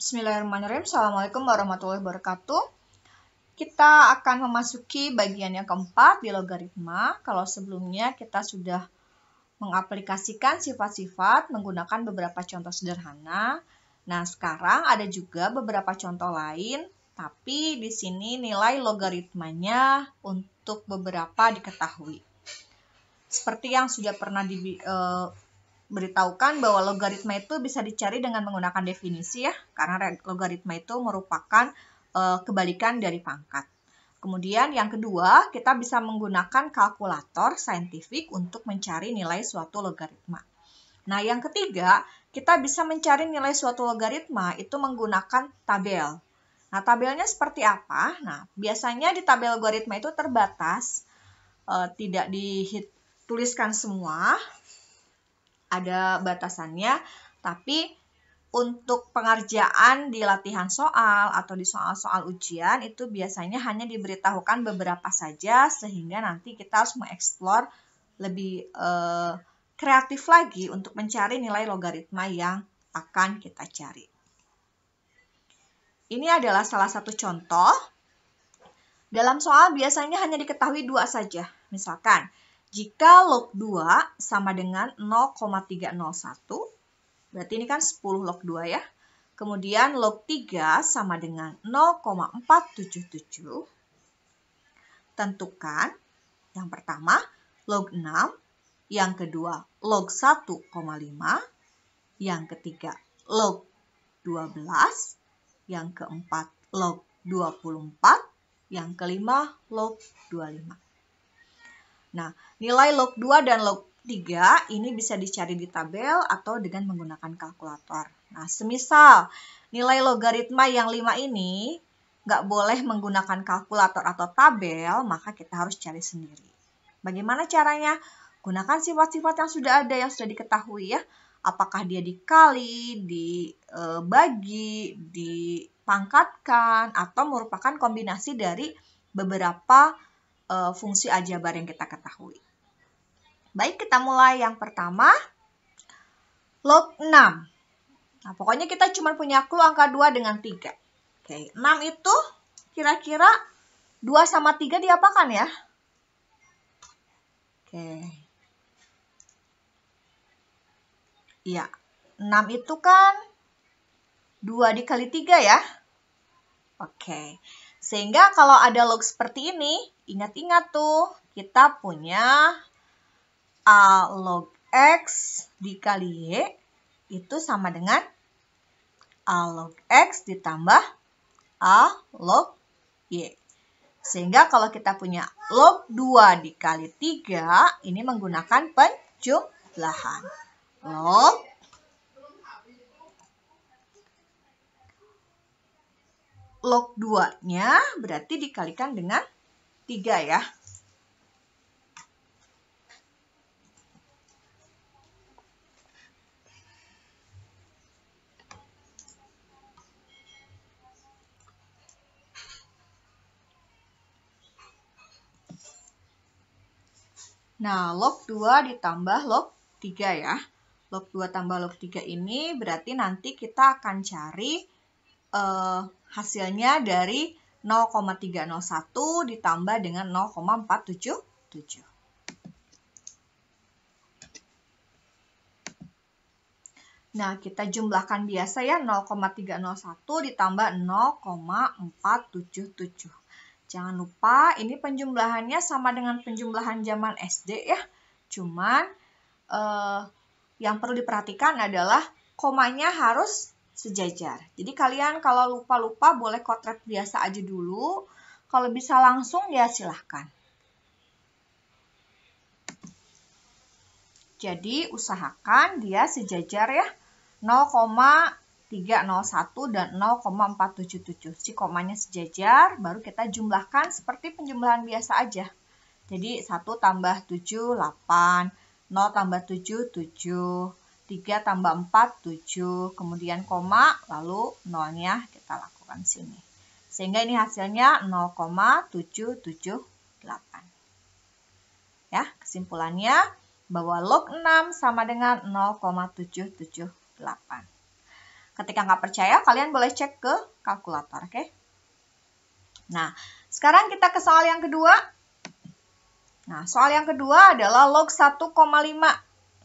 Bismillahirrahmanirrahim. Assalamualaikum warahmatullahi wabarakatuh. Kita akan memasuki bagian yang keempat di logaritma. Kalau sebelumnya kita sudah mengaplikasikan sifat-sifat menggunakan beberapa contoh sederhana. Nah, sekarang ada juga beberapa contoh lain, tapi di sini nilai logaritmanya untuk beberapa diketahui. Seperti yang sudah pernah beritahukan bahwa logaritma itu bisa dicari dengan menggunakan definisi ya, karena logaritma itu merupakan kebalikan dari pangkat. Kemudian yang kedua, kita bisa menggunakan kalkulator saintifik untuk mencari nilai suatu logaritma. Nah, yang ketiga, kita bisa mencari nilai suatu logaritma itu menggunakan tabel. Nah, tabelnya seperti apa? Nah, biasanya di tabel logaritma itu terbatas, tidak dituliskan semua, ada batasannya, tapi untuk pengerjaan di latihan soal atau di soal-soal ujian itu biasanya hanya diberitahukan beberapa saja, sehingga nanti kita harus mengeksplor lebih kreatif lagi untuk mencari nilai logaritma yang akan kita cari. Ini adalah salah satu contoh. Dalam soal biasanya hanya diketahui dua saja. Misalkan, jika log 2 sama dengan 0,301, berarti ini kan 10 log 2 ya. Kemudian log 3 sama dengan 0,477. Tentukan yang pertama log 6, yang kedua log 1,5, yang ketiga log 12, yang keempat log 24, yang kelima log 25. Nah, nilai log 2 dan log 3 ini bisa dicari di tabel atau dengan menggunakan kalkulator. Nah, semisal nilai logaritma yang 5 ini nggak boleh menggunakan kalkulator atau tabel, maka kita harus cari sendiri. Bagaimana caranya? Gunakan sifat-sifat yang sudah ada, yang sudah diketahui ya. Apakah dia dikali, dibagi, dipangkatkan, atau merupakan kombinasi dari beberapa fungsi aljabar yang kita ketahui. Baik, kita mulai yang pertama. Log 6. Nah, pokoknya kita cuma punya clue angka 2 dengan 3. Oke, 6 itu kira-kira 2 sama 3 diapakan ya? Oke. Iya, 6 itu kan 2 dikali 3 ya? Oke. Sehingga kalau ada log seperti ini, ingat-ingat tuh, kita punya A log X dikali Y itu sama dengan A log X ditambah A log Y. Sehingga kalau kita punya log 2 dikali 3, ini menggunakan penjumlahan. Log 2-nya berarti dikalikan dengan 3 ya. Nah, log 2 ditambah log 3 ya. Log 2 tambah log 3 ini berarti nanti kita akan cari hasilnya dari 0,301 ditambah dengan 0,477. Nah, kita jumlahkan biasa ya, 0,301 ditambah 0,477. Jangan lupa ini penjumlahannya sama dengan penjumlahan zaman SD ya. Cuman yang perlu diperhatikan adalah komanya harus sejajar. Jadi kalian kalau lupa-lupa boleh kotret biasa aja dulu. Kalau bisa langsung ya silahkan. Jadi usahakan dia sejajar ya. 0,301 dan 0,477. Si komanya sejajar, baru kita jumlahkan seperti penjumlahan biasa aja. Jadi 1 tambah 7, 8, 0 tambah 7, 7, 3 tambah 4, 7, kemudian koma, lalu nolnya kita lakukan sini. Sehingga ini hasilnya 0,778. Ya, kesimpulannya bahwa log 6 sama dengan 0,778. Ketika nggak percaya, kalian boleh cek ke kalkulator, oke? Nah, sekarang kita ke soal yang kedua. Nah, soal yang kedua adalah log 1,5.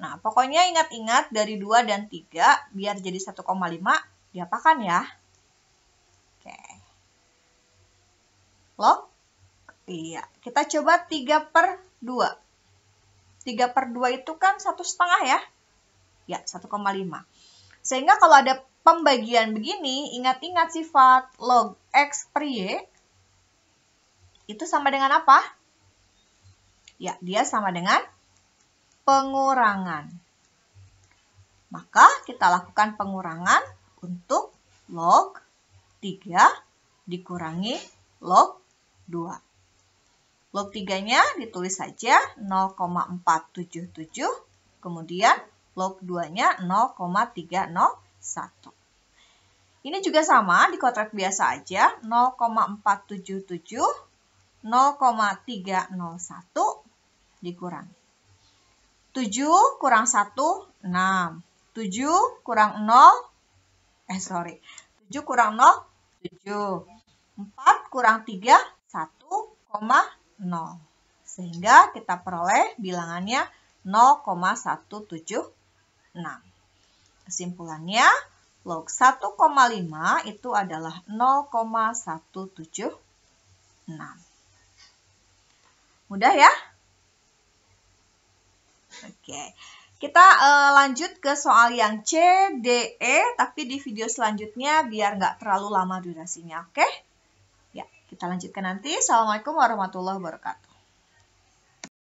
Nah, pokoknya ingat-ingat dari 2 dan 3, biar jadi 1,5, diapakan ya? Oke. Log? Iya, kita coba 3/2. 3/2 itu kan 1,5 ya? Ya, 1,5. Sehingga kalau ada pembagian begini, ingat-ingat sifat log X per Y, itu sama dengan apa? Ya, dia sama dengan pengurangan. Maka kita lakukan pengurangan untuk log 3 dikurangi log 2. Log 3-nya ditulis saja 0,477, kemudian log 2-nya 0,301. Ini juga sama, dikotak biasa aja, 0,477, 0,301 dikurangi. 7 kurang 1, 6. 7 kurang 0, 7 kurang 0, 7. 4 kurang 3, 1,0. Sehingga kita peroleh bilangannya 0,176. Kesimpulannya, log 1,5 itu adalah 0,176. Mudah ya? Oke, kita lanjut ke soal yang C, D, E, tapi di video selanjutnya biar nggak terlalu lama durasinya, oke? Ya, kita lanjutkan nanti. Assalamualaikum warahmatullahi wabarakatuh.